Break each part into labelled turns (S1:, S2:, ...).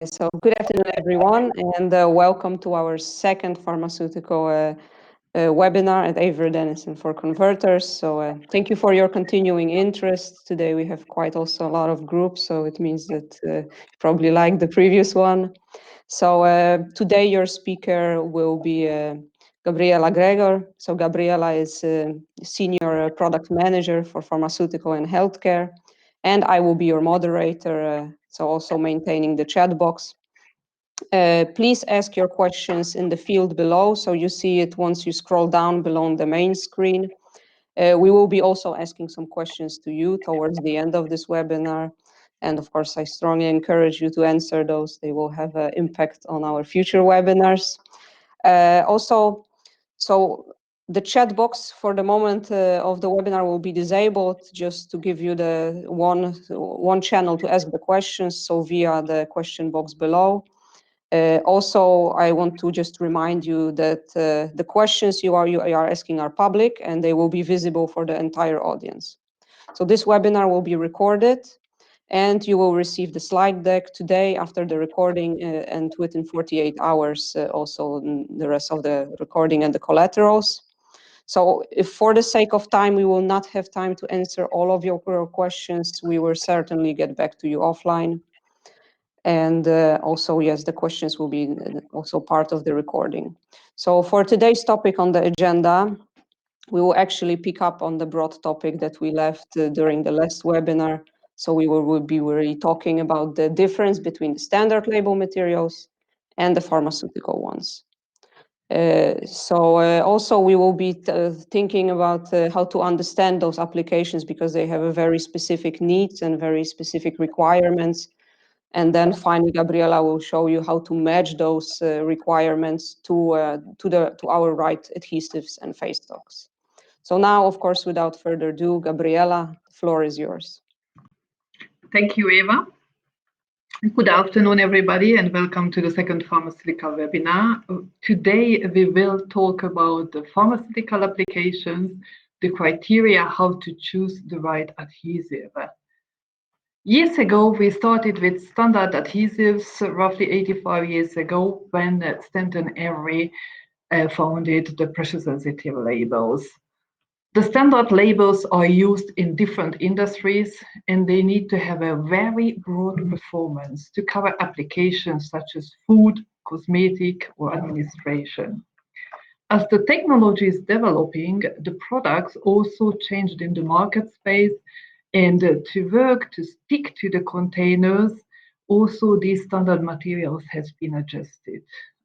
S1: So good afternoon, everyone, and welcome to our second pharmaceutical webinar at Avery Dennison for converters. So thank you for your continuing interest. Today we have quite also a lot of groups, so it means that you probably like the previous one. So today your speaker will be Gabriela Gregor. So Gabriela is Senior Product Manager for Pharmaceutical and Healthcare, and I will be your moderator, so also maintaining the chat box. Please ask your questions in the field below, so you see it once you scroll down below the main screen. We will be also asking some questions to you towards the end of this webinar. And of course, I strongly encourage you to answer those. They will have an impact on our future webinars. Also, so the chat box for the moment of the webinar will be disabled, just to give you the one channel to ask the questions, so via the question box below. Also, I want to just remind you that the questions you are asking are public, and they will be visible for the entire audience. So this webinar will be recorded, and you will receive the slide deck today after the recording, and within 48 hours also the rest of the recording and the collaterals. So if for the sake of time we will not have time to answer all of your questions, we will certainly get back to you offline. And also, yes, the questions will be also part of the recording. So for today's topic on the agenda, we will actually pick up on the broad topic that we left during the last webinar. So we will be really talking about the difference between the standard label materials and the pharmaceutical ones. Also we will be thinking about how to understand those applications, because they have a very specific needs and very specific requirements. And then finally, Gabriela will show you how to match those requirements to our right adhesives and facestocks. So now, of course, without further ado, Gabriela, the floor is yours.
S2: Thank you, Eva. Good afternoon, everybody, and welcome to the second pharmaceutical webinar. Today, we will talk about the pharmaceutical applications, the criteria how to choose the right adhesive. Years ago, we started with standard adhesives, roughly 85 years ago, when Stanton Avery founded the pressure-sensitive labels. The standard labels are used in different industries, and they need to have a very broad performance to cover applications such as food, cosmetic, or administration. As the technology is developing, the products also changed in the market space, and to work to stick to the containers, also these standard materials has been adjusted.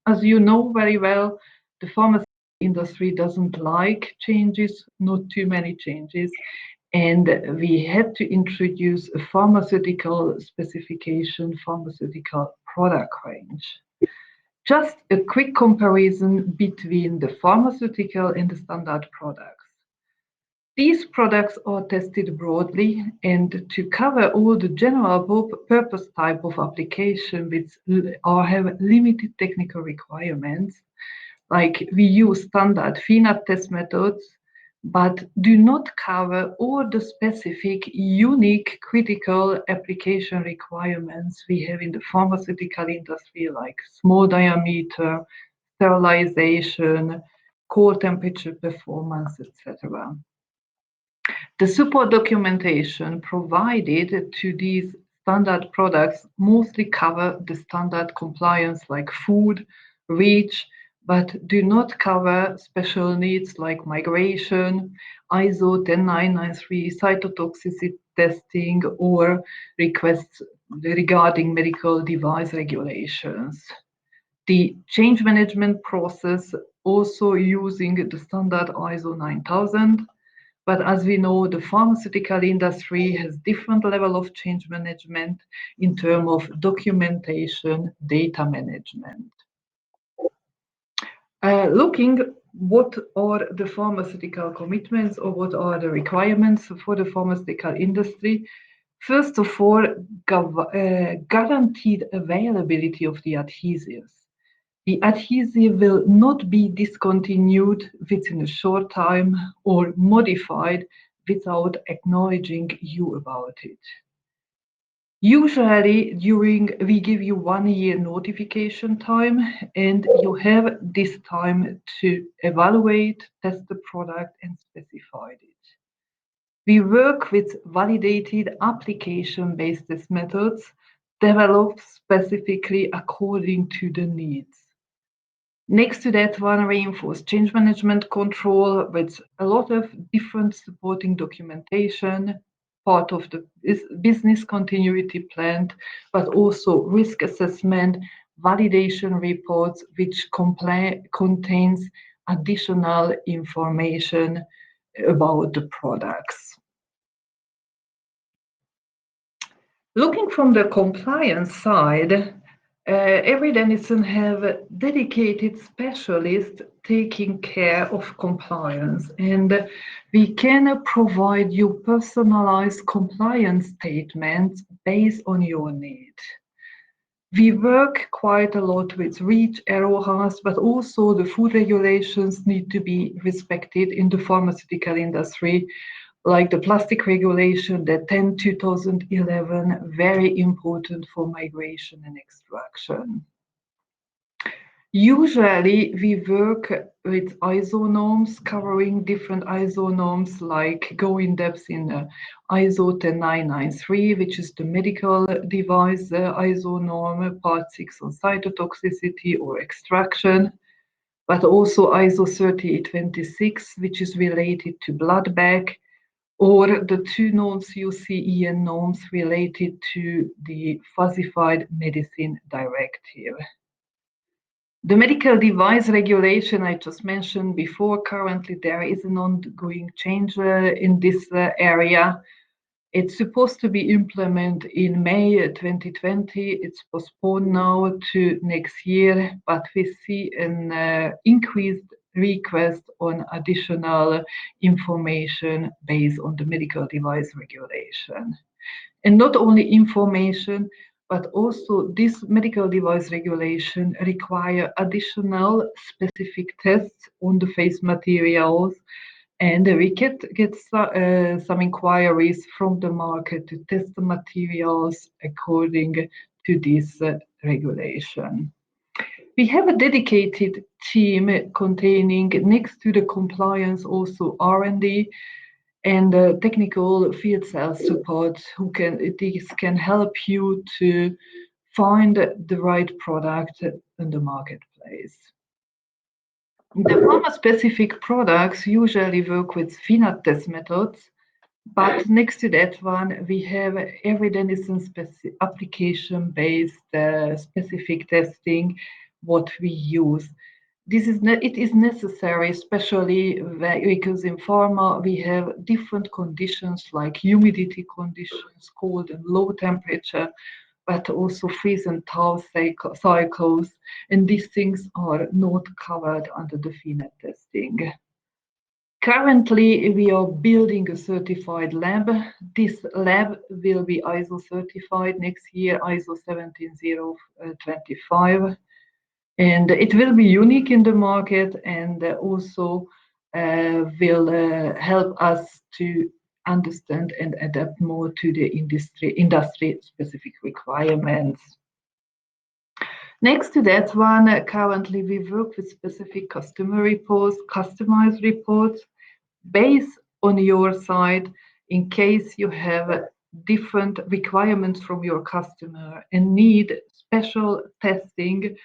S2: As you know very well, the pharmaceutical industry doesn't like changes, not too many changes, and we had to introduce a pharmaceutical specification, pharmaceutical product range. Just a quick comparison between the pharmaceutical and the standard products. These products are tested broadly, and to cover all the general purpose type of application which have limited technical requirements, like we use standard FINAT test methods, but do not cover all the specific, unique, critical application requirements we have in the pharmaceutical industry, like small diameter, sterilization, core temperature performance, etc. The support documentation provided to these standard products mostly cover the standard compliance like food, REACH, but do not cover special needs like migration, ISO 10993 cytotoxicity testing, or requests regarding medical device regulations. The change management process also using the standard ISO 9000. But as we know, the pharmaceutical industry has different level of change management in terms of documentation, data management. Looking what are the pharmaceutical commitments, or what are the requirements for the pharmaceutical industry. First of all, guaranteed availability of the adhesives. The adhesive will not be discontinued within a short time or modified without acknowledging you about it. Usually we give you 1 year notification time, and you have this time to evaluate, test the product and specify it. We work with validated application-based test methods developed specifically according to the needs. Next to that one, reinforced change management control with a lot of different supporting documentation, part of the business continuity plan, but also risk assessment, validation reports, which contains additional information about the products. Looking from the compliance side, Avery Dennison have dedicated specialists taking care of compliance, and we can provide you personalized compliance statements based on your need. We work quite a lot with REACH, AROHAS, but also the food regulations need to be respected in the pharmaceutical industry, like the plastic regulation, the 10/2011, very important for migration and extraction. Usually, we work with ISO norms, covering different ISO norms, like go in depth in ISO 10993, which is the medical device ISO norm, part 6 on cytotoxicity or extraction, but also ISO 3826, which is related to blood bag, or the two norms UCEN norms related to the falsified medicine directive. The medical device regulation I just mentioned before, currently there is an ongoing change in this area. It's supposed to be implemented in May 2020. It's postponed now to next year, but we see an increased request on additional information based on the medical device regulation. And not only information, but also this medical device regulation require additional specific tests on the face materials, and we get some inquiries from the market to test the materials according to this regulation. We have a dedicated team containing, next to the compliance, also R&D and technical field sales support, these can help you to find the right product in the marketplace. The pharma-specific products usually work with FINAT test methods, but next to that one, we have Avery Dennison application-based specific testing, what we use. It is necessary, especially because in pharma we have different conditions like humidity conditions, cold and low temperature, but also freeze and thaw cycles, and these things are not covered under the FINAT testing. Currently, we are building a certified lab. This lab will be ISO certified next year, ISO 17025. And it will be unique in the market, and also will help us to understand and adapt more to the industry specific requirements. Next to that one, currently we work with specific customer reports, customized reports based on your side, in case you have different requirements from your customer and need special testing,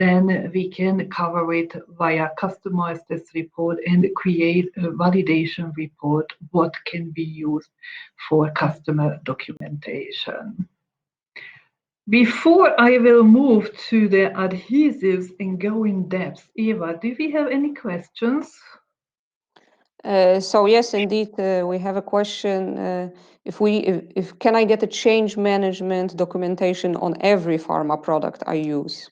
S2: then we can cover it via customized test report and create a validation report, what can be used for customer documentation. Before I will move to the adhesives and go in depth, Eva, do we have any questions?
S1: So yes, indeed, we have a question. If can I get a change management documentation on every pharma product I use?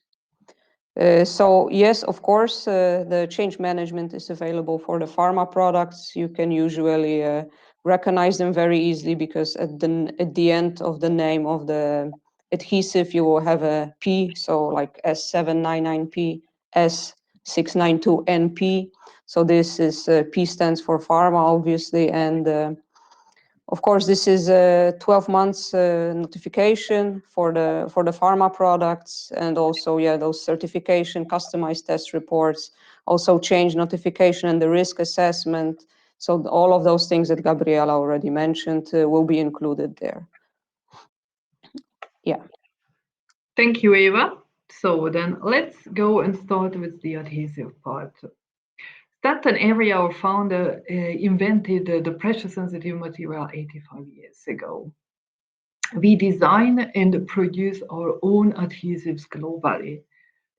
S1: So yes, of course, the change management is available for the pharma products. You can usually recognize them very easily because at the end of the name of the adhesive, you will have a P, so like S799P, S692NP. So this is P stands for pharma, obviously, and Of course, this is a 12 months notification for the pharma products, and also, yeah, those certification, customized test reports, also change notification and the risk assessment. So all of those things that Gabriela already mentioned will be included there. Yeah.
S2: Thank you, Eva. So then let's go and start with the adhesive part. That and Avery, our founder, invented the pressure-sensitive material 85 years ago. We design and produce our own adhesives globally.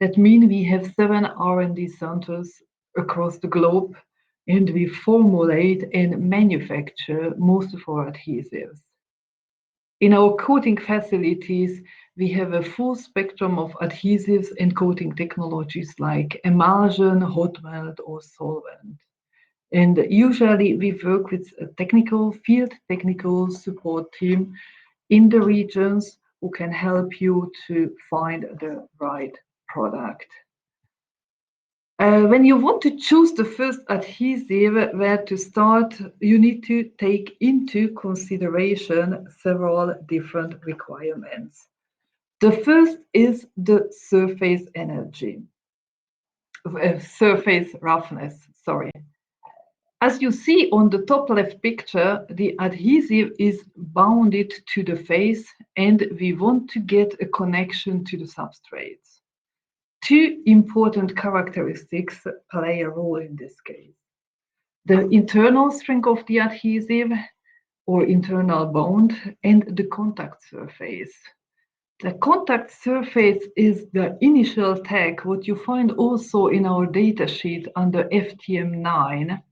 S2: That means we have 7 R&D centers across the globe, and we formulate and manufacture most of our adhesives. In our coating facilities, we have a full spectrum of adhesives and coating technologies like emulsion, hot melt, or solvent. And usually we work with a field technical support team in the regions who can help you to find the right product. When you want to choose the first adhesive where to start, you need to take into consideration several different requirements. The first is the surface roughness, sorry. As you see on the top left picture, the adhesive is bounded to the face, and we want to get a connection to the substrates. Two important characteristics play a role in this case. The internal strength of the adhesive or internal bond and the contact surface. The contact surface is the initial tag, what you find also in our data sheet under FTM9,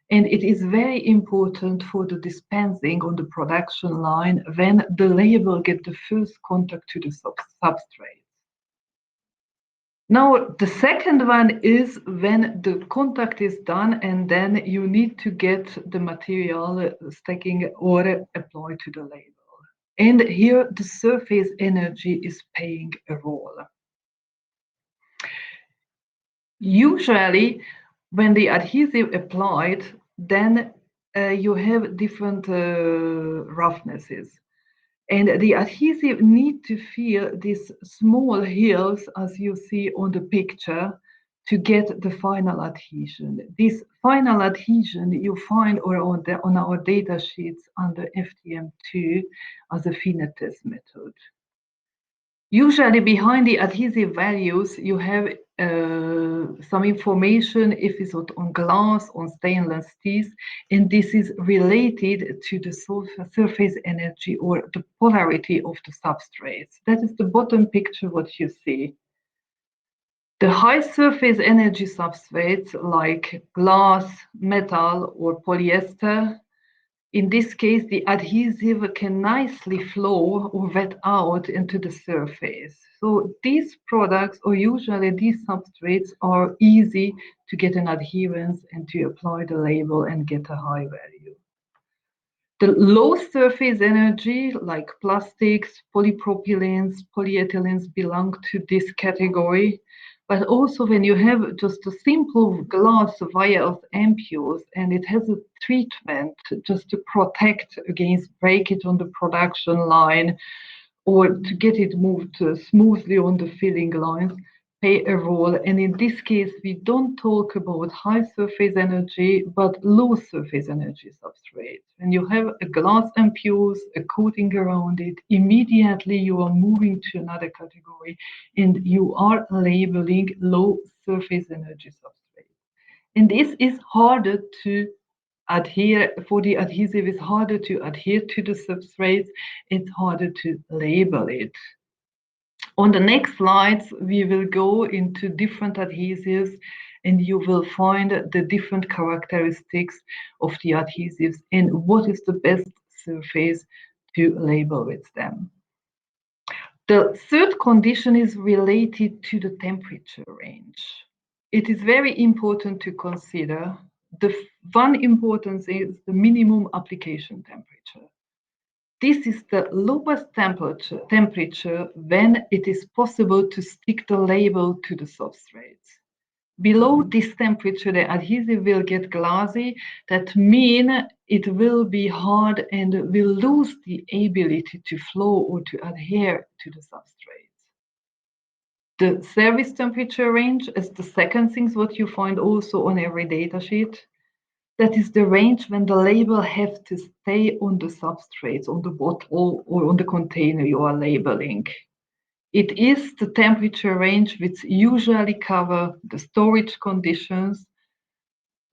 S2: and it is very important for the dispensing on the production line when the label gets the first contact to the substrate. Now, the second one is when the contact is done, and then you need to get the material stacking or applied to the label. And here the surface energy is playing a role. Usually, when the adhesive applied, then you have different roughnesses. And the adhesive need to feel these small hills, as you see on the picture, to get the final adhesion. This final adhesion you find on our data sheets under FTM2 as a finesse test method. Usually behind the adhesive values, you have some information if it's on glass, on stainless steel, and this is related to the surface energy or the polarity of the substrates. That is the bottom picture what you see. The high surface energy substrates like glass, metal, or polyester, in this case, the adhesive can nicely flow or wet out into the surface. So these products, or usually these substrates, are easy to get an adherence and to apply the label and get a high value. The low surface energy, like plastics, polypropylenes, polyethylenes, belong to this category. But also when you have just a simple glass via of ampoules and it has a treatment just to protect against breakage on the production line or to get it moved smoothly on the filling lines, play a role. And in this case, we don't talk about high surface energy, but low surface energy substrates. When you have a glass ampoules, a coating around it, immediately you are moving to another category and you are labeling low surface energy substrates. And this is harder to adhere, for the adhesive, it's harder to adhere to the substrates, it's harder to label it. On the next slides, we will go into different adhesives and you will find the different characteristics of the adhesives and what is the best surface to label with them. The third condition is related to the temperature range. It is very important to consider. The one importance is the minimum application temperature. This is the lowest temperature when it is possible to stick the label to the substrates. Below this temperature, the adhesive will get glassy. That means it will be hard and will lose the ability to flow or to adhere to the substrate. The service temperature range is the second thing what you find also on every datasheet. That is the range when the label has to stay on the substrates, on the bottle or on the container you are labeling. It is the temperature range which usually cover the storage conditions,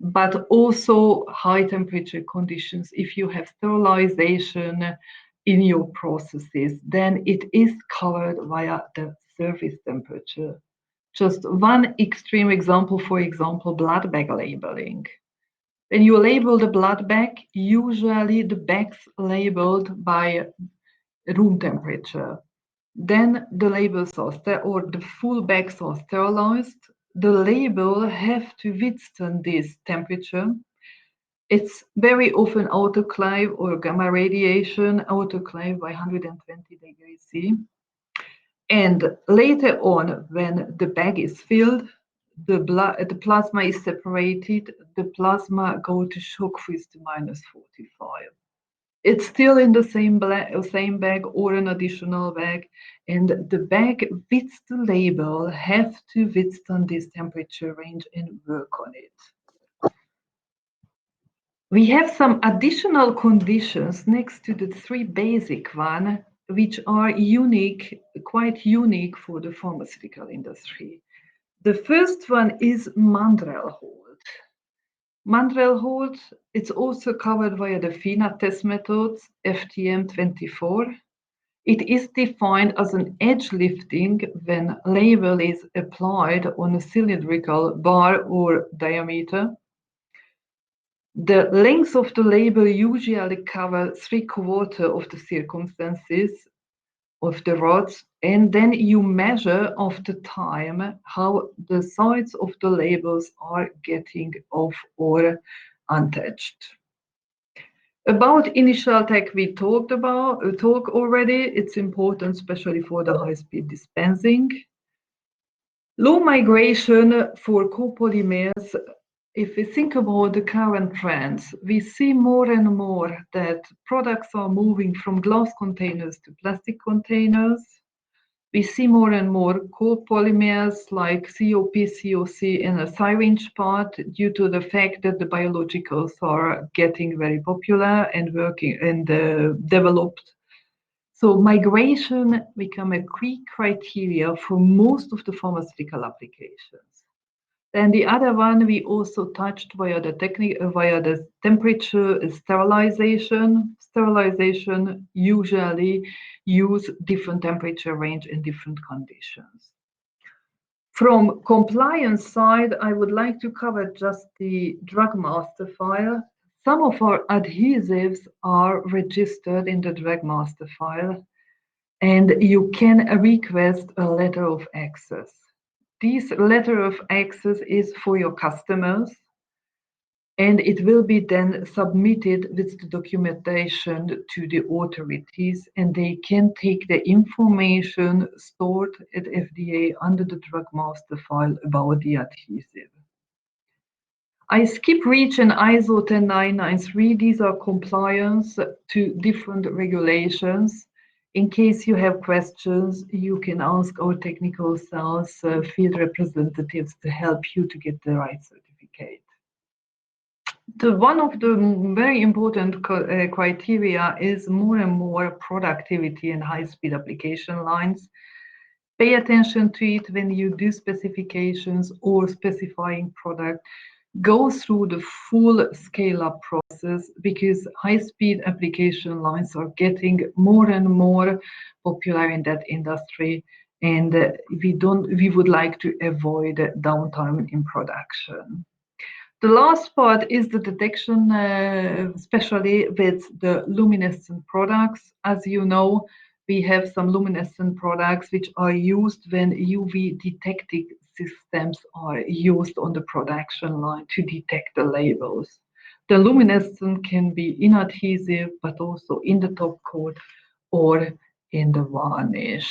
S2: but also high temperature conditions. If you have sterilization in your processes, then it is covered via the surface temperature. Just one extreme example, for example, blood bag labeling. When you label the blood bag, usually the bags labeled by room temperature. Then the labels are or the full bags are sterilized. The label have to withstand this temperature. It's very often autoclave or gamma radiation, autoclave by 120 degrees C. And later on, when the bag is filled, the plasma is separated, the plasma go to shock freeze to -45. It's still in the same bag or an additional bag, and the bag with the label have to withstand this temperature range and work on it. We have some additional conditions next to the three basic one, which are unique, quite unique for the pharmaceutical industry. The first one is mandrel hold. Mandrel hold, it's also covered via the FINA test methods, FTM24. It is defined as an edge lifting when label is applied on a cylindrical bar or diameter. The length of the label usually covers 3/4 of the circumstances of the rods, and then you measure after time how the sides of the labels are getting off or untouched. About initial tech we talk already. It's important, especially for the high-speed dispensing. Low migration for copolymers. If we think about the current trends, we see more and more that products are moving from glass containers to plastic containers. We see more and more copolymers like COP, COC in a syringe part due to the fact that the biologicals are getting very popular and working and developed. So migration become a key criteria for most of the pharmaceutical applications. Then the other one we also touched via the temperature sterilization. Sterilization usually use different temperature range in different conditions. From compliance side, I would like to cover just the drug master file. Some of our adhesives are registered in the drug master file, and you can request a letter of access. This letter of access is for your customers, and it will be then submitted with the documentation to the authorities, and they can take the information stored at FDA under the drug master file about the adhesive. I skip REACH and ISO 10993. These are compliance to different regulations. In case you have questions, you can ask our technical sales field representatives to help you to get the right certificate. One of the very important criteria is more and more productivity and high-speed application lines. Pay attention to it when you do specifications or specifying product. Go through the full scale-up process, because high-speed application lines are getting more and more popular in that industry, and we would like to avoid downtime in production. The last part is the detection, especially with the luminescent products. As you know, we have some luminescent products which are used when UV detecting systems are used on the production line to detect the labels. The luminescent can be in adhesive, but also in the top coat or in the varnish.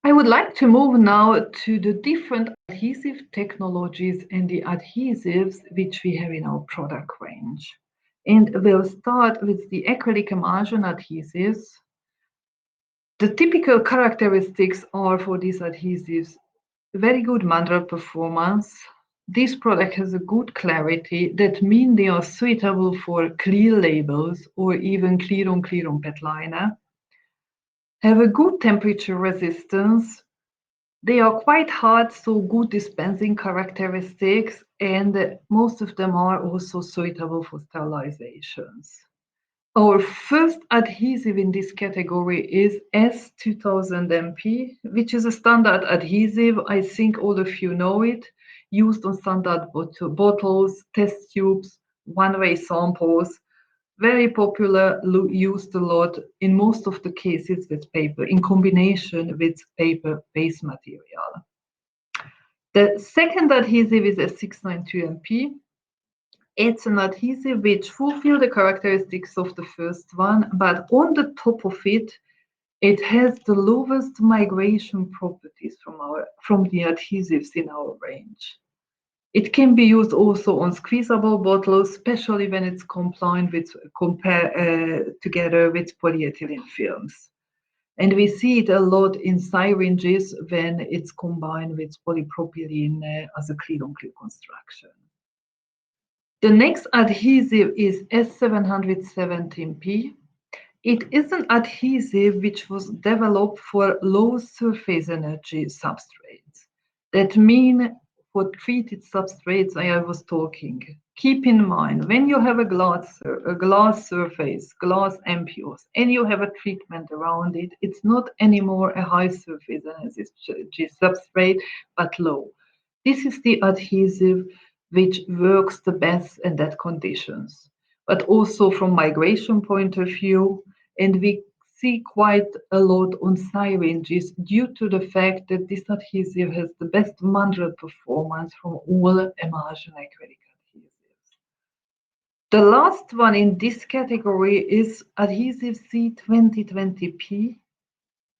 S2: I would like to move now to the different adhesive technologies and the adhesives which we have in our product range. And we'll start with the acrylic emulsion adhesives. The typical characteristics are for these adhesives very good manual performance. This product has a good clarity. That means they are suitable for clear labels or even clear on pet liner. Have a good temperature resistance. They are quite hard, so good dispensing characteristics, and most of them are also suitable for sterilizations. Our first adhesive in this category is S2000MP, which is a standard adhesive. I think all of you know it, used on standard bottles, test tubes, one-way samples. Very popular, used a lot in most of the cases with paper, in combination with paper base material. The second adhesive is S692MP. It's an adhesive which fulfills the characteristics of the first one, but on the top of it, it has the lowest migration properties from the adhesives in our range. It can be used also on squeezable bottles, especially when it's combined with together with polyethylene films. And we see it a lot in syringes when it's combined with polypropylene as a clear-on-clear construction. The next adhesive is S717P. It is an adhesive which was developed for low surface energy substrates. That means for treated substrates I was talking. Keep in mind, when you have a glass surface, glass ampoules, and you have a treatment around it, it's not anymore a high surface energy substrate, but low. This is the adhesive which works the best in that conditions, but also from migration point of view, and we see quite a lot on syringes due to the fact that this adhesive has the best manual performance from all emulsion acrylic adhesives. The last one in this category is adhesive C2020P.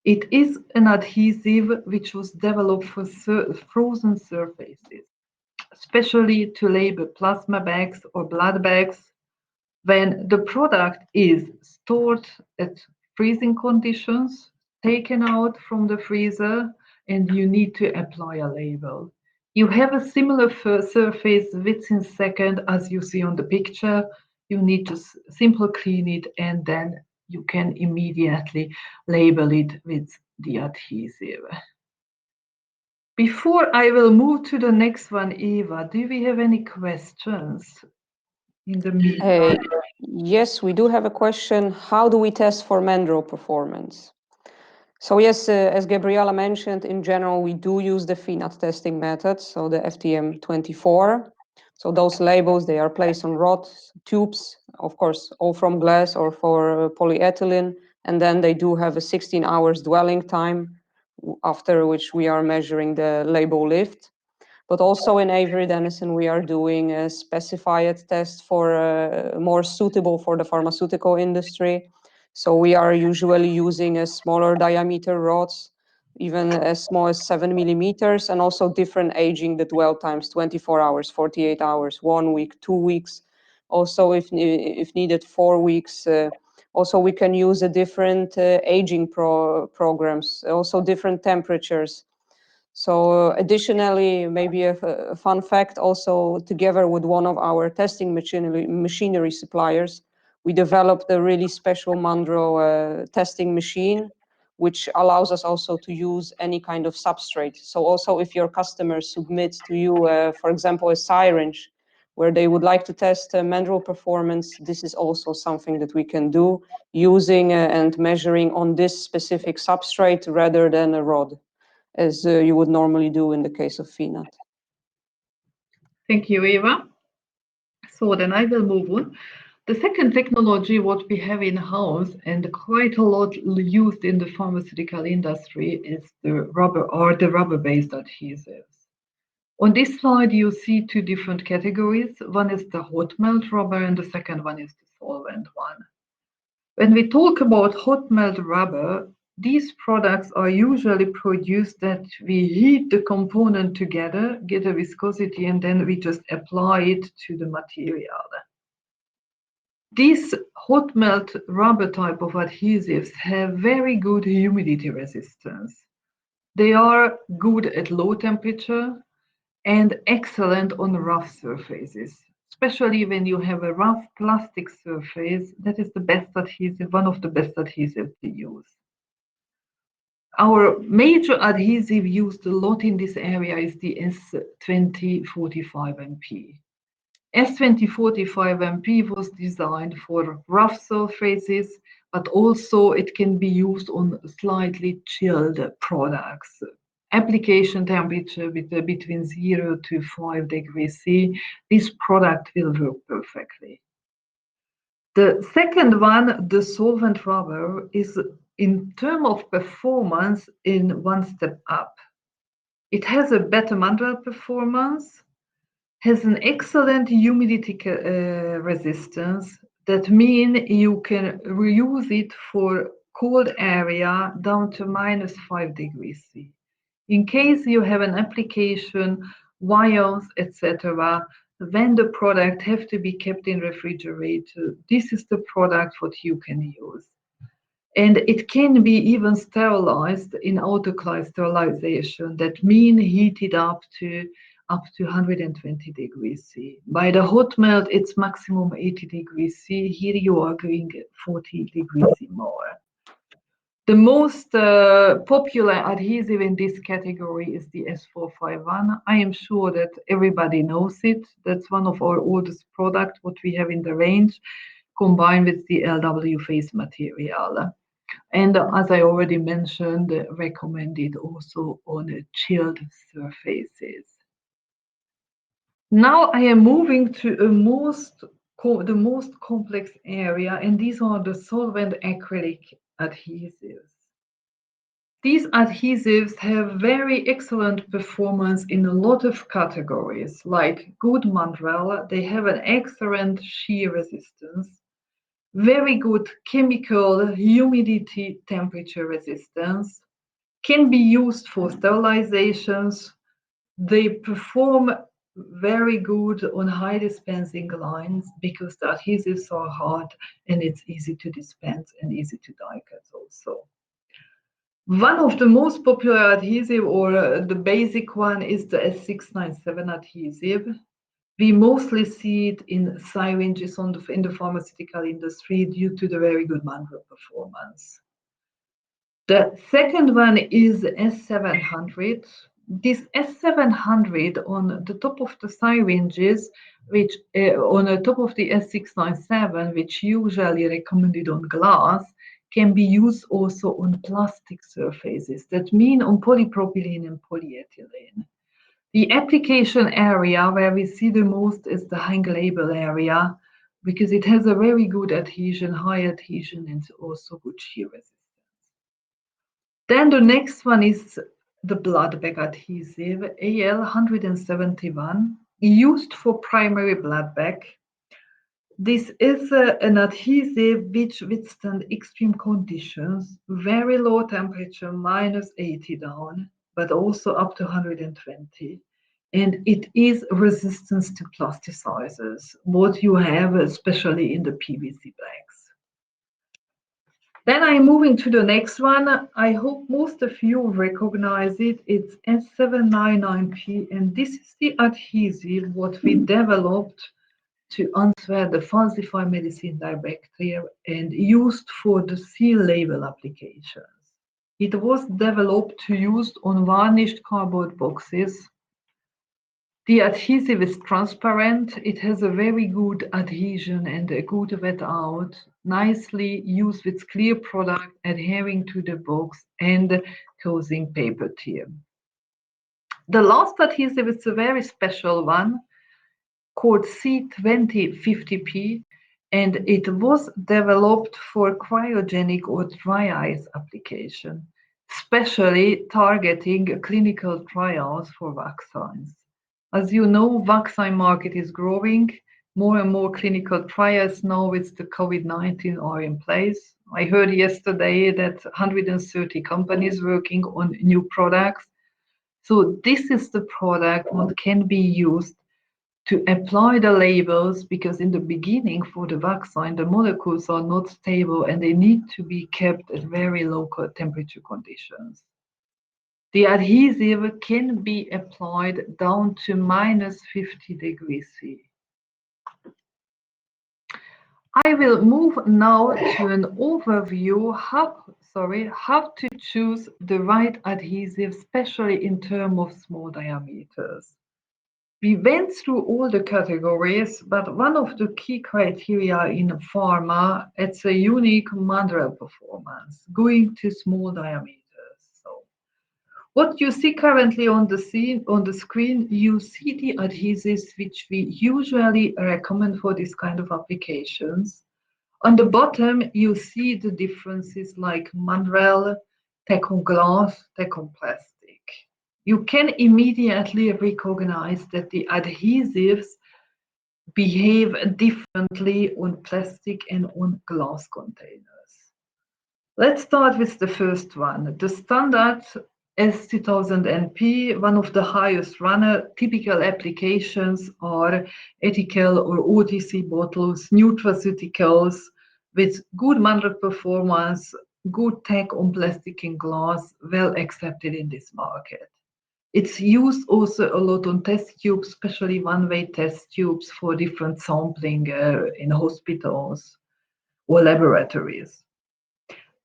S2: It is an adhesive which was developed for frozen surfaces, especially to label plasma bags or blood bags, when the product is stored at freezing conditions, taken out from the freezer, and you need to apply a label. You have a similar surface within second as you see on the picture. You need to simply clean it, and then you can immediately label it with the adhesive. Before I will move to the next one, Eva, do we have any questions in the meantime?
S1: Yes, we do have a question. How do we test for mandrel performance? So yes, as Gabriela mentioned, in general, we do use the FINAT testing method, so the FTM24. So those labels, they are placed on rods, tubes, of course, all from glass or for polyethylene, and then they do have a 16 hours dwelling time, after which we are measuring the label lift. But also in Avery Dennison, we are doing a specified test for more suitable for the pharmaceutical industry. So we are usually using a smaller diameter rods, even as small as 7 millimeters, and also different aging the dwell times, 24 hours, 48 hours, 1 week, 2 weeks. Also, if needed, 4 weeks. Also, we can use a different aging programs, also different temperatures. So additionally, maybe a fun fact also, together with one of our testing machinery suppliers, we developed a really special mandrel testing machine, which allows us also to use any kind of substrate. So also if your customers submit to you, for example, a syringe, where they would like to test mandrel performance, this is also something that we can do using and measuring on this specific substrate rather than a rod, as you would normally do in the case of FINAT.
S2: Thank you, Eva. So then I will move on. The second technology what we have in-house and quite a lot used in the pharmaceutical industry is the rubber-based adhesives. On this slide, you see two different categories. One is the hot melt rubber and the second one is the solvent one. When we talk about hot melt rubber, These products are usually produced that we heat the component together, get a viscosity, and then we just apply it to the material. These hot melt rubber type of adhesives have very good humidity resistance. They are good at low temperature and excellent on rough surfaces. Especially when you have a rough plastic surface, that is the best adhesive, one of the best adhesives to use. Our major adhesive used a lot in this area is the S2045MP. S2045MP was designed for rough surfaces, but also it can be used on slightly chilled products. Application temperature between 0 to 5 degrees C, this product will work perfectly. The second one, the solvent rubber, is in terms of performance in one step up. It has a better manual performance, has an excellent humidity resistance. That means you can reuse it for cold area down to -5 degrees C. In case you have an application, wires, etc., when the product have to be kept in refrigerator, this is the product what you can use. And it can be even sterilized in autoclave sterilization. That means heated up to 120 degrees C. By the hot melt, it's maximum 80 degrees C. Here you are going 40 degrees C more. The most popular adhesive in this category is the S451. I am sure that everybody knows it. That's one of our oldest products, what we have in the range, combined with the LW face material. And as I already mentioned, recommended also on chilled surfaces. Now I am moving to the most complex area, and these are the solvent acrylic adhesives. These adhesives have very excellent performance in a lot of categories, like good mandrel. They have an excellent shear resistance, very good chemical, humidity, temperature resistance, can be used for sterilizations. They perform very good on high dispensing lines because the adhesives are hard and it's easy to dispense and easy to die cut also. One of the most popular adhesive, or the basic one, is the S697 adhesive. We mostly see it in syringes in the pharmaceutical industry due to the very good manual performance. The second one is S700. This S700 on the top of the syringes, which on the top of the S697, which usually recommended on glass, can be used also on plastic surfaces. That means on polypropylene and polyethylene. The application area where we see the most is the hang label area because it has a very good adhesion, high adhesion, and also good shear resistance. Then the next one is the blood bag adhesive, AL171, used for primary blood bag. This is an adhesive which withstands extreme conditions, very low temperature, -80 down, but also up to 120. And it is resistant to plasticizers, what you have especially in the PVC bags. Then I'm moving to the next one. I hope most of you recognize it. It's S799P, and this is the adhesive what we developed to answer the falsified medicine directive and used for the seal label applications. It was developed to use on varnished cardboard boxes. The adhesive is transparent. It has a very good adhesion and a good wet out, nicely used with clear product adhering to the box and causing paper tear. The last adhesive is a very special one called C2050P, and it was developed for cryogenic or dry ice application, especially targeting clinical trials for vaccines. As you know, vaccine market is growing. More and more clinical trials now with the COVID-19 are in place. I heard yesterday that 130 companies working on new products. So this is the product what can be used to apply the labels, because in the beginning for the vaccine, the molecules are not stable and they need to be kept at very low temperature conditions. The adhesive can be applied down to minus 50 degrees C. I will move now to an overview how to choose the right adhesive, especially in terms of small diameters. We went through all the categories, but one of the key criteria in pharma, it's a unique mineral performance, going to small diameters. So what you see currently on the screen, you see the adhesives which we usually recommend for this kind of applications. On the bottom, you see the differences like mineral, tech on glass, tech on plastic. You can immediately recognize that the adhesives behave differently on plastic and on glass containers. Let's start with the first one. The standard S2000NP, one of the highest runner. Typical applications are ethical or OTC bottles, nutraceuticals with good mineral performance, good tech on plastic and glass, well accepted in this market. It's used also a lot on test tubes, especially one-way test tubes for different sampling in hospitals or laboratories.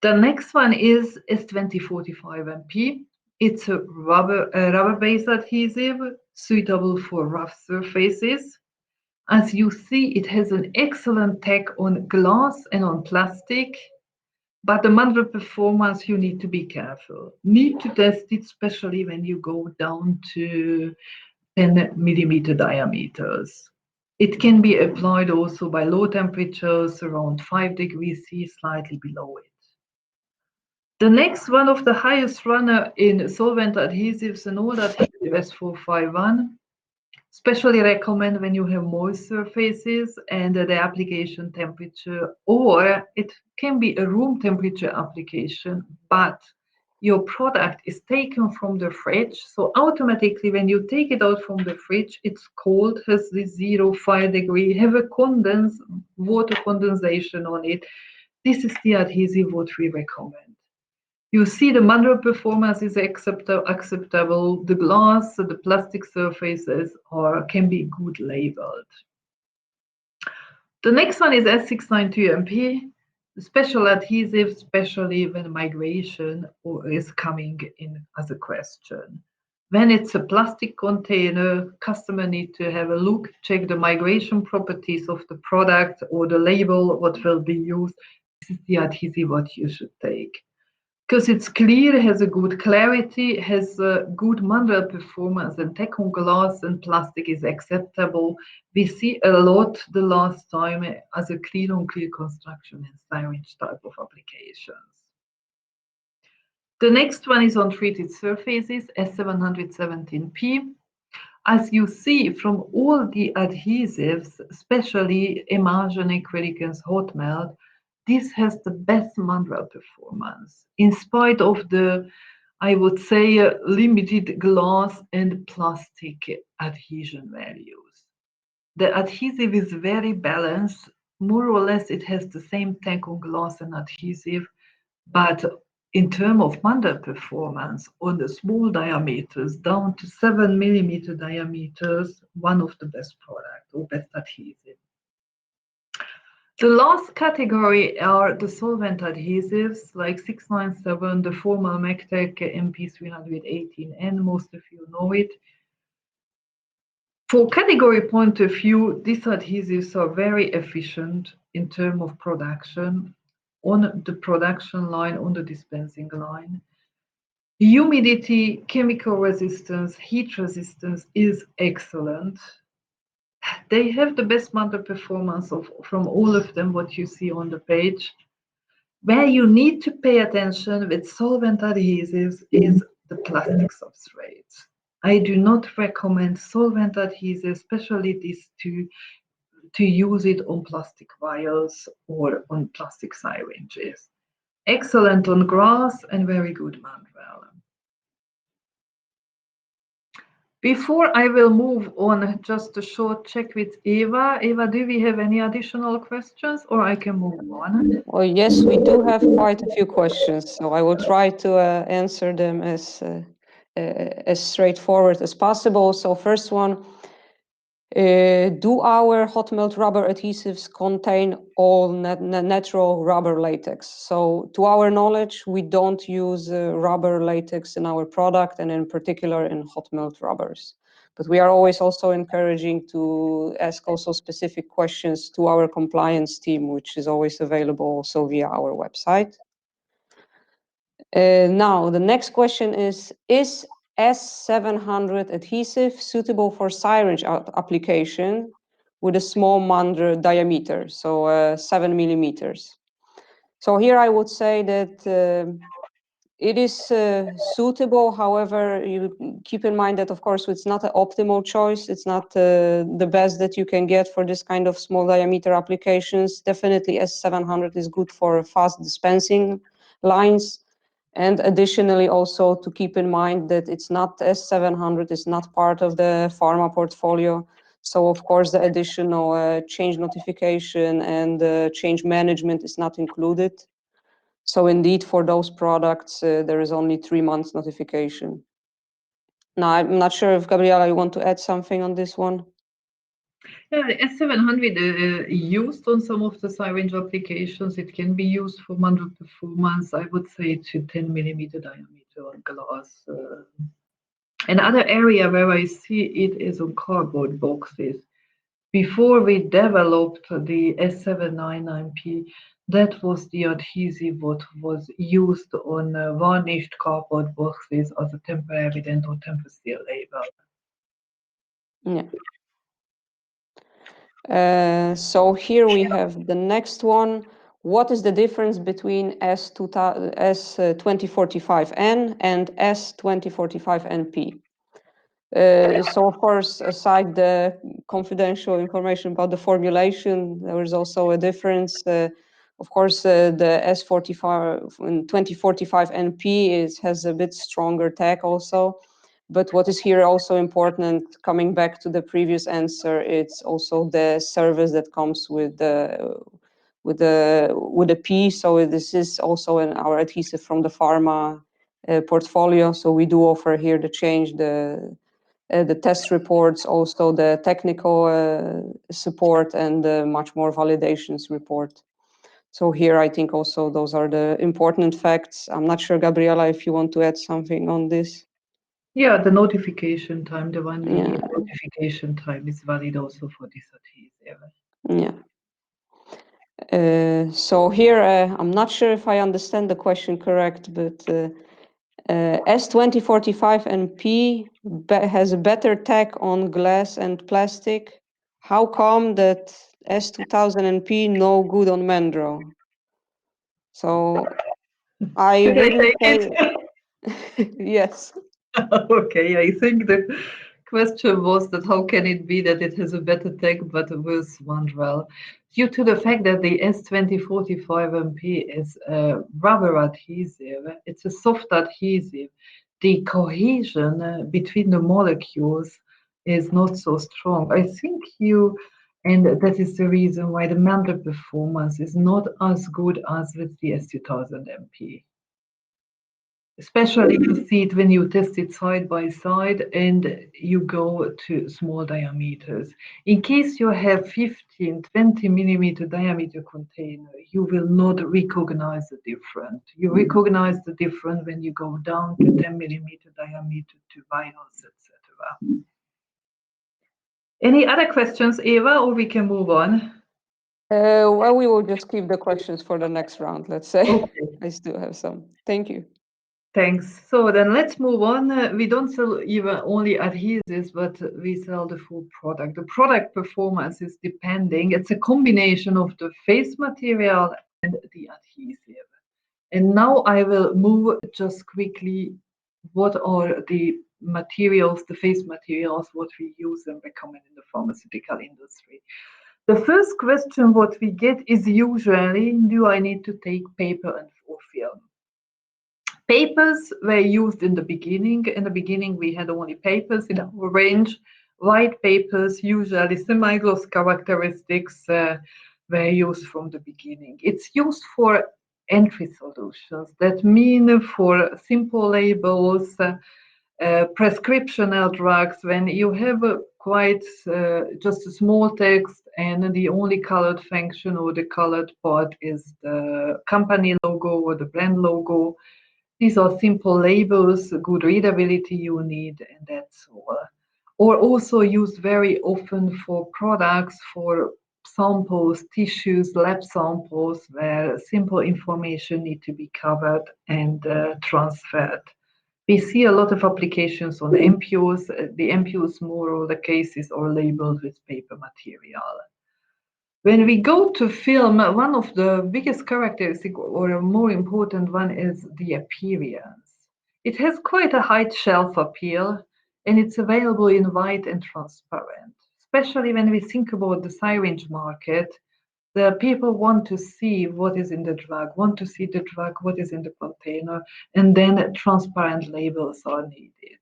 S2: The next one is S2045MP. It's a rubber-based adhesive suitable for rough surfaces. As you see, it has an excellent tech on glass and on plastic, but the mineral performance, you need to be careful. Need to test it, especially when you go down to 10 millimeter diameters. It can be applied also by low temperatures, around 5 degrees C, slightly below it. The next one of the highest runner in solvent adhesives and all adhesive S451, especially recommend when you have moist surfaces and the application temperature, or it can be a room temperature application, but your product is taken from the fridge. So automatically when you take it out from the fridge, it's cold, has this 0.5 degree, have a water condensation on it. This is the adhesive what we recommend. You see the mineral performance is acceptable. The glass, the plastic surfaces can be good labeled. The next one is S692MP, the special adhesive, especially when migration is coming in as a question. When it's a plastic container, customer need to have a look, check the migration properties of the product or the label, what will be used. This is the adhesive what you should take. Because it's clear, has a good clarity, has a good mineral performance, and tech on glass and plastic is acceptable. We see a lot the last time as a clear on clear construction and syringe type of applications. The next one is on treated surfaces, S717P. As you see from all the adhesives, especially emulsion, acrylic, and hot melt, this has the best mineral performance, in spite of the, I would say, limited glass and plastic adhesion values. The adhesive is very balanced. More or less, it has the same tech on glass and adhesive, but in terms of mineral performance, on the small diameters, down to 7 millimeter diameters, one of the best products or best adhesive. The last category are the solvent adhesives like 697, the formal MacTech MP318N, most of you know it. For category point of view, these adhesives are very efficient in terms of production, on the production line, on the dispensing line. Humidity, chemical resistance, heat resistance is excellent. They have the best mineral performance from all of them, what you see on the page. Where you need to pay attention with solvent adhesives is the plastic substrates. I do not recommend solvent adhesives, especially these two, to use it on plastic vials or on plastic syringes. Excellent on grass and very good Manuel. Before I will move on, just a short check with Eva. Eva, do we have any additional questions or I can move on?
S1: Well, yes, we do have quite a few questions, so I will try to answer them as straightforward as possible. So first one, do our hot melt rubber adhesives contain all natural rubber latex? So to our knowledge, we don't use rubber latex in our product and in particular in hot melt rubbers. But we are always also encouraging to ask also specific questions to our compliance team, which is always available also via our website. Now, the next question is S700 adhesive suitable for syringe application with a small mandrel diameter, so 7 millimeters? So here I would say that it is suitable. However, you keep in mind that, of course, it's not an optimal choice. It's not the best that you can get for this kind of small diameter applications. Definitely S700 is good for fast dispensing lines. And additionally, also to keep in mind that it's not S700 is not part of the pharma portfolio. So of course, the additional change notification and change management is not included. So indeed, for those products, there is only 3 months notification. Now, I'm not sure if Gabriela, you want to add something on this one?
S2: Yeah, the S700 used on some of the syringe applications. It can be used for mandrel performance, I would say, to 10 millimeter diameter on glass. Another area where I see it is on cardboard boxes. Before we developed the S799P, that was the adhesive what was used on varnished cardboard boxes as a temporary dent or temper seal label.
S1: Yeah. So here we have the next one. What is the difference between S2045N and S2045NP? So of course, aside the confidential information about the formulation, there is also a difference. Of course, the S45 and 2045 NP has a bit stronger tag also. But what is here also important, coming back to the previous answer, it's also the service that comes with the P. So this is also in our adhesive from the pharma portfolio. So we do offer here the change, the test reports, also the technical support, and much more validations report. So here I think also those are the important facts. I'm not sure, Gabriela, if you want to add something on this.
S2: Yeah, the notification time, the 1 year
S1: Yeah,
S2: notification time is valid also for this adhesive.
S1: yeah. So here, I'm not sure if I understand the question correct, but S2045 and P has a better tag on glass and plastic. How come that S2000 and P no good on mandrel? So I
S2: Should I
S1: wouldn't
S2: take
S1: say
S2: it?
S1: yes.
S2: Okay, I think the question was that how can it be that it has a better tech but a worse mandrel? Due to the fact that the S2045MP is a rubber adhesive, it's a soft adhesive. The cohesion between the molecules is not so strong. I think and that is the reason why the mandrel performance is not as good as with the S2000MP. Especially you see it when you test it side by side and you go to small diameters. In case you have 15, 20 millimeter diameter container, you will not recognize the difference. You recognize the difference when you go down to 10 millimeter diameter to vials, etc. Any other questions, Eva, or we can move on?
S1: Well, we will just keep the questions for the next round, let's say.
S2: Okay.
S1: I still have some. Thank you.
S2: Thanks. So then let's move on. We don't sell even only adhesives, but we sell the full product. The product performance is depending. It's a combination of the face material and the adhesive. And now I will move just quickly. What are the materials, the face materials, what we use and recommend in the pharmaceutical industry? The first question what we get is usually, do I need to take paper and or film. Papers were used in the beginning. In the beginning, we had only papers in our range. White papers, usually semi-gloss characteristics, were used from the beginning. It's used for entry solutions. That mean for simple labels, prescriptional drugs, when you have a quite just a small text and the only colored function or the colored part is the company logo or the brand logo. These are simple labels, good readability you need, and that's all. Or also used very often for products, for samples, tissues, lab samples, where simple information need to be covered and transferred. We see a lot of applications on MPUs. The MPUs, more or the cases, are labeled with paper material. When we go to film, one of the biggest characteristics, or a more important one, is the appearance. It has quite a high shelf appeal, and it's available in white and transparent. Especially when we think about the syringe market, the people want to see what is in the drug, want to see the drug, what is in the container, and then transparent labels are needed.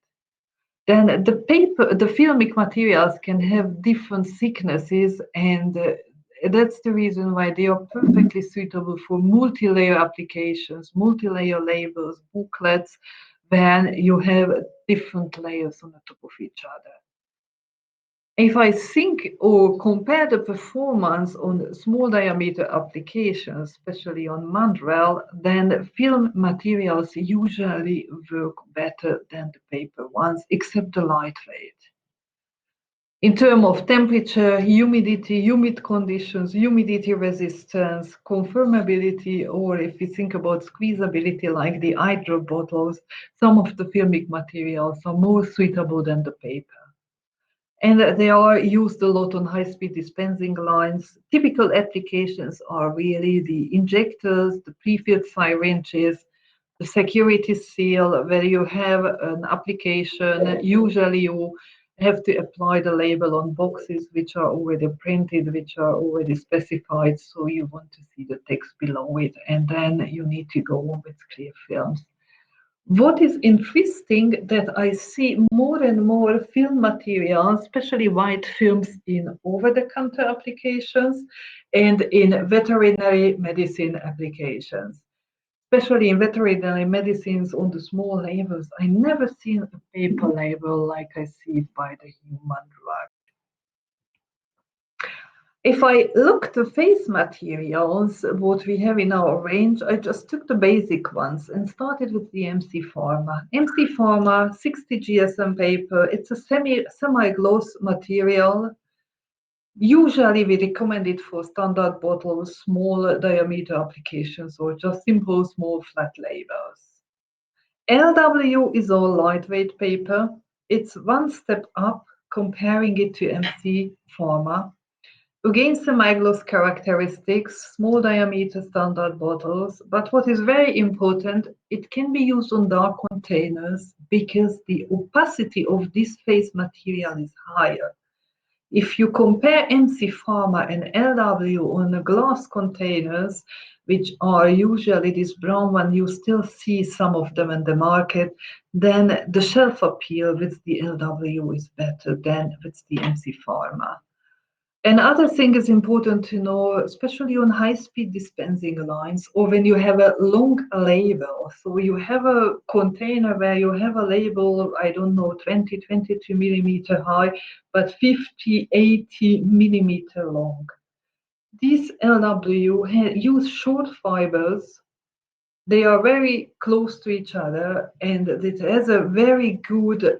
S2: Then the filmic materials can have different thicknesses, and that's the reason why they are perfectly suitable for multi-layer applications, multi-layer labels, booklets, when you have different layers on the top of each other. If I think or compare the performance on small diameter applications, especially on mandrel, then film materials usually work better than the paper ones, except the lightweight. In terms of temperature, humidity, humid conditions, humidity resistance, conformability, or if we think about squeezability like the eye drop bottles, some of the filmic materials are more suitable than the paper. And they are used a lot on high-speed dispensing lines. Typical applications are really the injectors, the pre-filled syringes, the security seal, where you have an application. Usually you have to apply the label on boxes which are already printed, which are already specified, so you want to see the text below it, and then you need to go on with clear films. What is interesting that I see more and more film materials, especially white films, in over-the-counter applications and in veterinary medicine applications. Especially in veterinary medicines on the small labels, I never seen a paper label like I see it by the human drug. If I look to face materials, what we have in our range, I just took the basic ones and started with the MC Pharma. MC Pharma, 60 GSM paper, it's a semi-gloss material. Usually we recommend it for standard bottles, small diameter applications, or just simple small flat labels. LW is all lightweight paper. It's one step up comparing it to MC Pharma. Again, semi-gloss characteristics, small diameter standard bottles, but what is very important, it can be used on dark containers because the opacity of this face material is higher. If you compare MC Pharma and LW on the glass containers, which are usually this brown one, you still see some of them in the market, then the shelf appeal with the LW is better than with the MC Pharma. Another thing is important to know, especially on high-speed dispensing lines, or when you have a long label. So you have a container where you have a label, I don't know, 20, 22 millimeter high, but 50, 80 millimeter long. These LW use short fibers. They are very close to each other, and it has a very good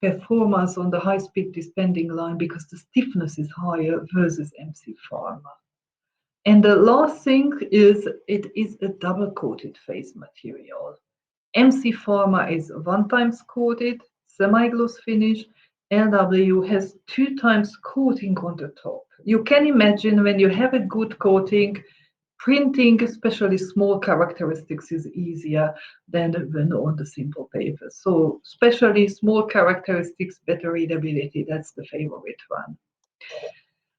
S2: performance on the high-speed dispensing line because the stiffness is higher versus MC Pharma. And the last thing is it is a double-coated face material. MC Pharma is one times coated, semi-gloss finish. LW has two times coating on the top. You can imagine when you have a good coating, printing, especially small characteristics, is easier than when on the simple paper. So especially small characteristics, better readability, that's the favorite one.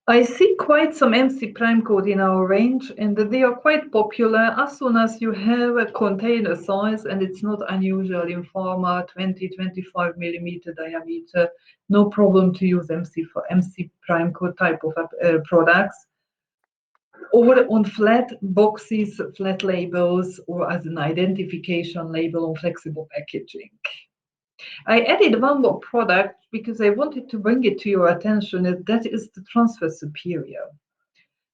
S2: I see quite some MC prime coat in our range, and they are quite popular as soon as you have a container size and it's not unusual in pharma, 20-25 millimeter diameter. No problem to use MC for MC prime coat type of products, or on flat boxes, flat labels, or as an identification label on flexible packaging. I added one more product because I wanted to bring it to your attention, and that is the transfer superior.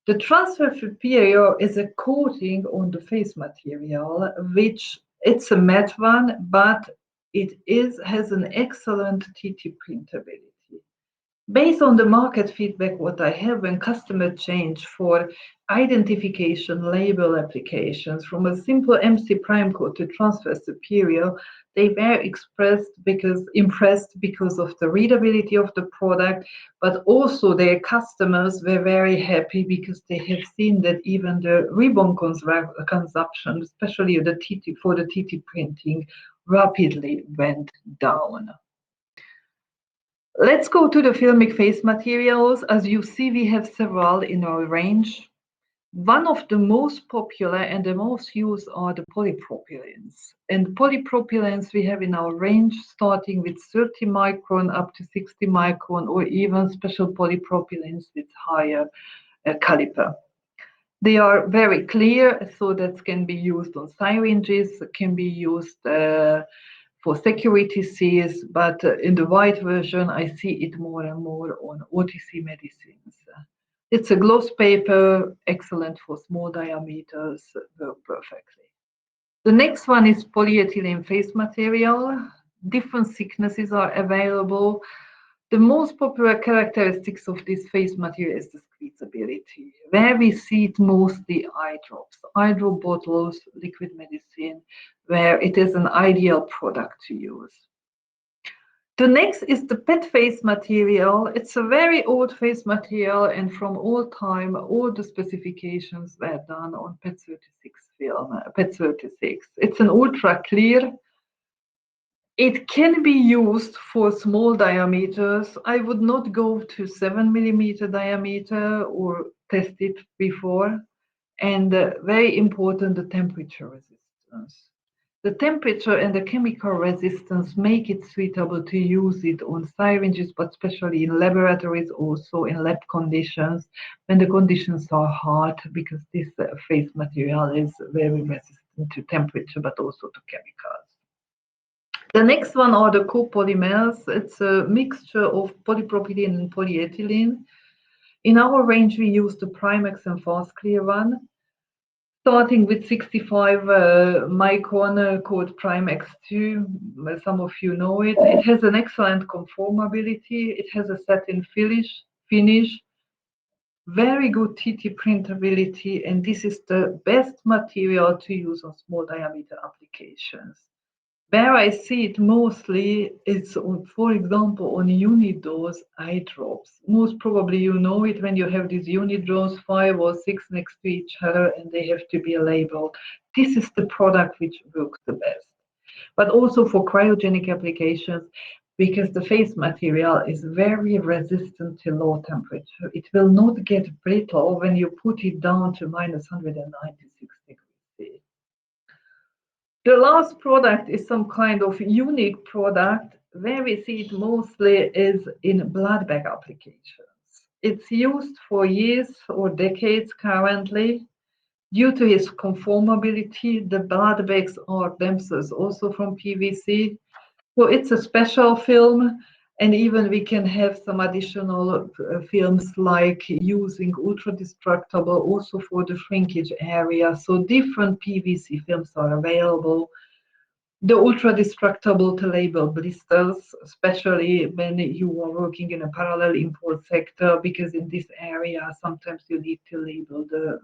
S2: The transfer superior is a coating on the face material, which it's a matte one, but has an excellent TT printability. Based on the market feedback, what I have when customer change for identification label applications from a simple MC prime coat to transfer superior, they were impressed because of the readability of the product, but also their customers were very happy because they have seen that even the ribbon consumption, especially for the TT printing, rapidly went down. Let's go to the filmic face materials. As you see, we have several in our range. One of the most popular and the most used are the polypropylenes. And polypropylenes we have in our range starting with 30 micron up to 60 micron, or even special polypropylenes with higher caliper. They are very clear, so that can be used on syringes, can be used for security seals, but in the white version, I see it more and more on OTC medicines. It's a gloss paper, excellent for small diameters, work perfectly. The next one is polyethylene face material. Different thicknesses are available. The most popular characteristics of this face material is the squeezability. Where we see it mostly eye drops, eye drop bottles, liquid medicine, where it is an ideal product to use. The next is the PET face material. It's a very old face material, and from all time, all the specifications were done on PET 36 film, PET 36. It's an ultra clear. It can be used for small diameters. I would not go to 7 millimeter diameter or test it before. And very important, the temperature resistance. The temperature and the chemical resistance make it suitable to use it on syringes, but especially in laboratories, also in lab conditions, when the conditions are hot, because this face material is very resistant to temperature, but also to chemicals. The next one are the copolymers. It's a mixture of polypropylene and polyethylene. In our range, we use the Primex and Fast Clear one, starting with 65 micron called Primex 2. Some of you know it. It has an excellent conformability. It has a satin finish, very good TT printability, and this is the best material to use on small diameter applications. Where I see it mostly, it's on, for example, on unidose eye drops. Most probably you know it when you have these unidose 5 or 6 next to each other and they have to be labeled. This is the product which works the best. But also for cryogenic applications, because the face material is very resistant to low temperature. It will not get brittle when you put it down to minus 196 degrees. The last product is some kind of unique product. Where we see it mostly is in blood bag applications. It's used for years or decades currently. Due to its conformability, the blood bags are themselves also from PVC. So it's a special film, and even we can have some additional films like using ultra destructible also for the shrinkage area. So different PVC films are available. The ultra destructible to label blisters, especially when you are working in a parallel import sector, because in this area sometimes you need to label the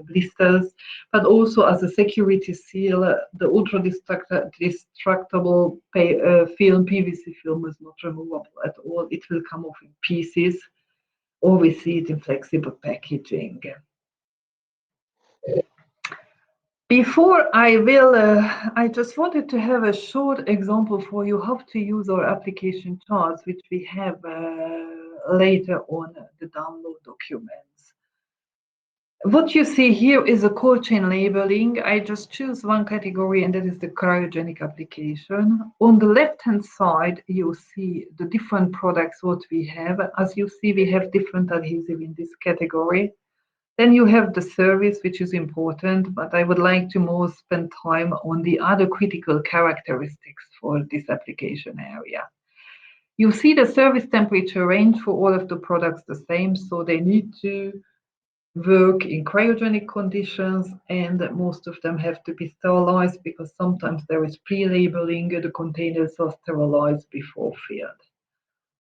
S2: blisters, but also as a security seal, the ultra destructible film, PVC film, is not removable at all. It will come off in pieces, or we see it in flexible packaging. Before I just wanted to have a short example for you how to use our application charts, which we have later on the download documents. What you see here is a cold chain labeling. I just choose one category, and that is the cryogenic application. On the left-hand side, you see the different products what we have. As you see, we have different adhesive in this category. Then you have the service, which is important, but I would like to more spend time on the other critical characteristics for this application area. You see the service temperature range for all of the products the same, so they need to work in cryogenic conditions, and most of them have to be sterilized because sometimes there is pre-labeling, the containers are sterilized before filled.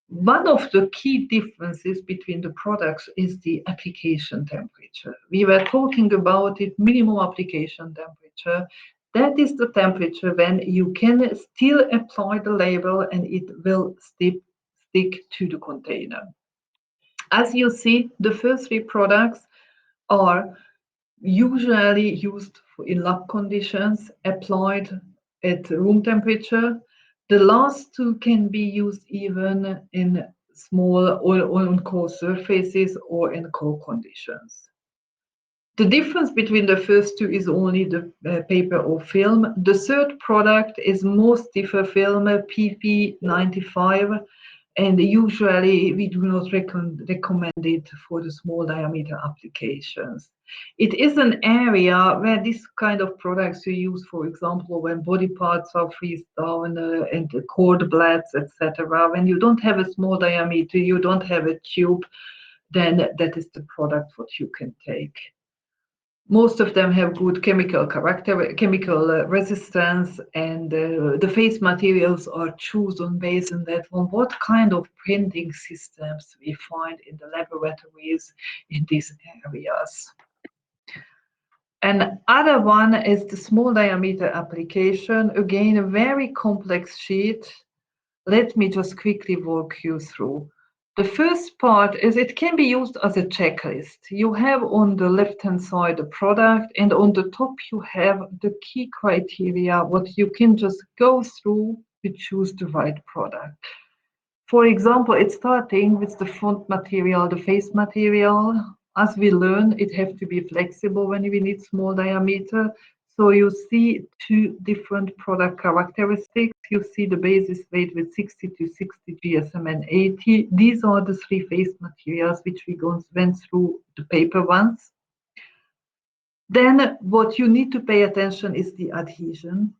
S2: One of the key differences between the products is the application temperature. We were talking about it, minimum application temperature. That is the temperature when you can still apply the label and it will stick to the container. As you see, the first three products are usually used in lab conditions, applied at room temperature. The last two can be used even in small or on cold surfaces or in cold conditions. The difference between the first two is only the paper or film. The third product is more stiffer film, PP95, and usually we do not recommend it for the small diameter applications. It is an area where this kind of products you use, for example, when body parts are freeze down and the cord blades, etc. When you don't have a small diameter, you don't have a tube, then that is the product what you can take. Most of them have good chemical resistance, and the face materials are chosen based on that one. What kind of printing systems we find in the laboratories in these areas? And other one is the small diameter application. Again, a very complex sheet. Let me just quickly walk you through. The first part is it can be used as a checklist. You have on the left-hand side the product, and on the top you have the key criteria, what you can just go through to choose the right product. For example, it's starting with the front material, the face material. As we learn, it has to be flexible when we need small diameter. So you see two different product characteristics. You see the basis weight with 60 to 60 GSM and 80. These are the three face materials which we went through the paper ones. Then what you need to pay attention is the adhesion.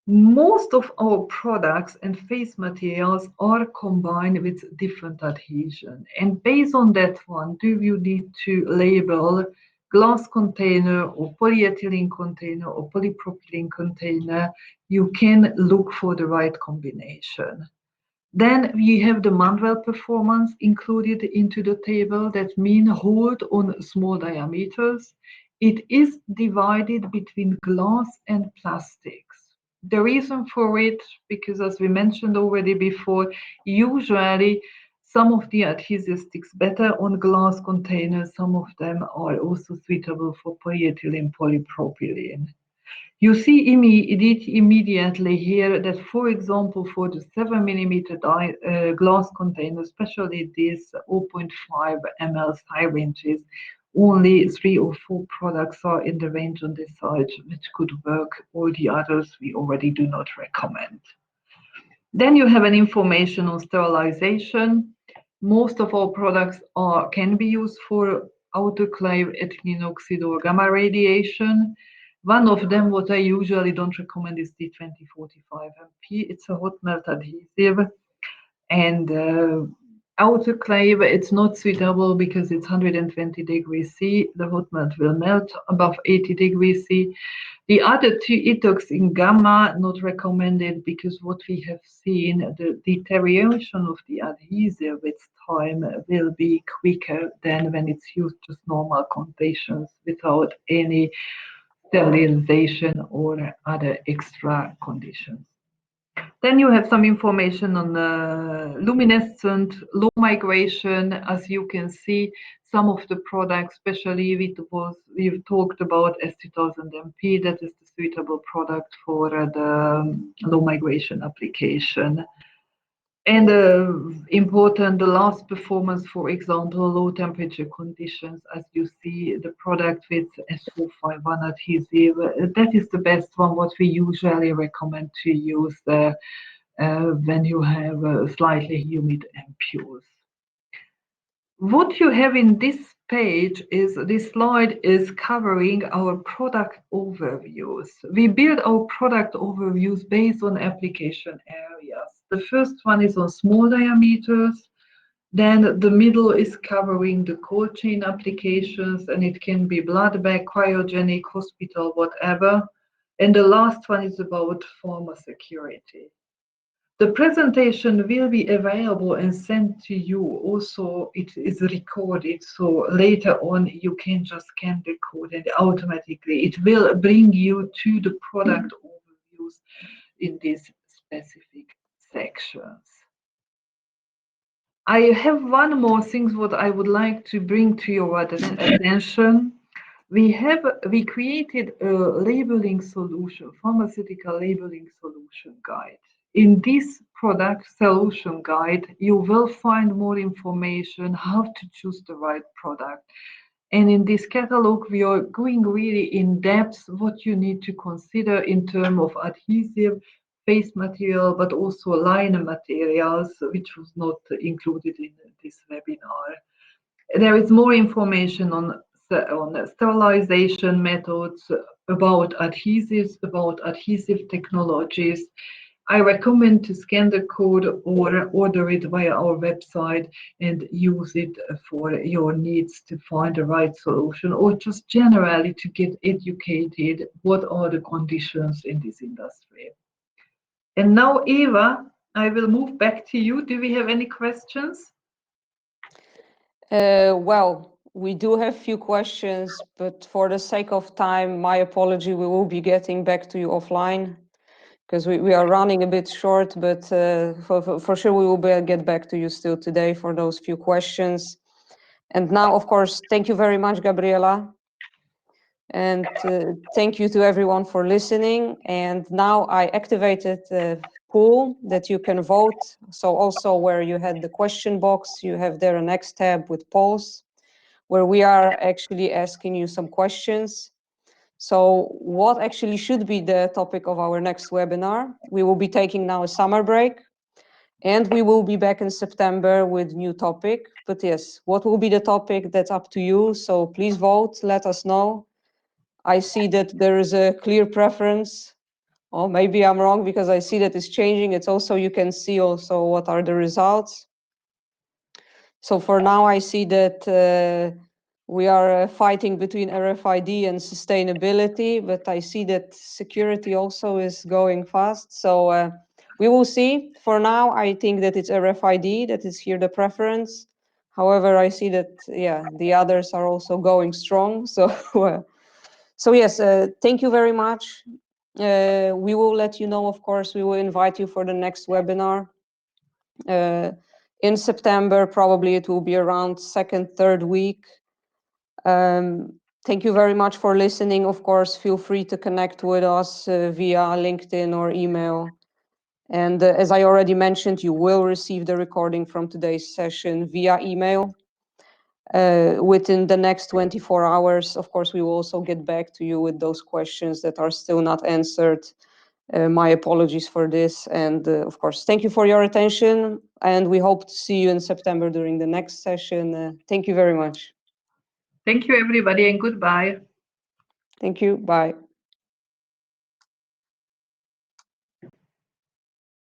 S2: Most of our products and face materials are combined with different adhesion. And based on that one, do you need to label glass container or polyethylene container or polypropylene container? You can look for the right combination. Then we have the manual performance included into the table. That means hold on small diameters. It is divided between glass and plastics. The reason for it, because as we mentioned already before, usually some of the adhesive sticks better on glass containers. Some of them are also suitable for polyethylene, polypropylene. You see immediately here that, for example, for the 7 mm glass container, especially these 0.5 ml syringes, only 3 or 4 products are in the range on this side which could work. All the others we already do not recommend. Then you have an information on sterilization. Most of our products can be used for autoclave, ethylene oxide, or gamma radiation. One of them, what I usually don't recommend, is the 2045MP. It's a hot melt adhesive, and autoclave, it's not suitable because it's 120 degrees C. The hot melt will melt above 80 degrees C. The other two, etox in gamma, not recommended because what we have seen, the deterioration of the adhesive with time will be quicker than when it's used just normal conditions without any sterilization or other extra conditions. Then you have some information on luminescent, low migration. As you can see, some of the products, especially we've talked about S2000MP, that is the suitable product for the low migration application. And important, the last performance, for example, low temperature conditions, as you see, the product with S451 adhesive, that is the best one, what we usually recommend to use when you have slightly humid ampules. What you have in this page is this slide is covering our product overviews. We build our product overviews based on application areas. The first one is on small diameters. Then the middle is covering the cold chain applications, and it can be blood bag, cryogenic, hospital, whatever. And the last one is about pharma security. The presentation will be available and sent to you. Also, it is recorded, so later on you can just scan the code and automatically it will bring you to the product overviews in these specific sections. I have one more thing what I would like to bring to your attention. We created a labeling solution, pharmaceutical labeling solution guide. In this product solution guide, you will find more information how to choose the right product. And in this catalog, we are going really in depth what you need to consider in terms of adhesive, face material, but also liner materials, which was not included in this webinar. There is more information on sterilization methods, about adhesives, about adhesive technologies. I recommend to scan the code or order it via our website and use it for your needs to find the right solution, or just generally to get educated what are the conditions in this industry. And now, Eva, I will move back to you. Do we have any questions?
S1: Well, we do have few questions, but for the sake of time, my apology, we will be getting back to you offline because we are running a bit short, but for sure we will get back to you still today for those few questions. And now, of course, thank you very much, Gabriela. And thank you to everyone for listening. And now I activated the pool that you can vote. So also where you had the question box, you have there a next tab with polls, where we are actually asking you some questions. So what actually should be the topic of our next webinar? We will be taking now a summer break, and we will be back in September with new topic. But yes, what will be the topic? That's up to you. So please vote, let us know. I see that there is a clear preference. Or maybe I'm wrong because I see that it's changing. It's also, you can see also what are the results. So for now, I see that we are fighting between RFID and sustainability, but I see that security also is going fast. So we will see. For now, I think that it's RFID that is here the preference. However, I see that, yeah, the others are also going strong. So yes, thank you very much. We will let you know, of course, we will invite you for the next webinar. In September, probably it will be around second, third week. Thank you very much for listening. Of course, feel free to connect with us via LinkedIn or email. And as I already mentioned, you will receive the recording from today's session via email. Within the next 24 hours, of course, we will also get back to you with those questions that are still not answered. My apologies for this. And of course, thank you for your attention. And we hope to see you in September during the next session. Thank you very much.
S2: Thank you, everybody, and goodbye.
S1: Thank you. Bye.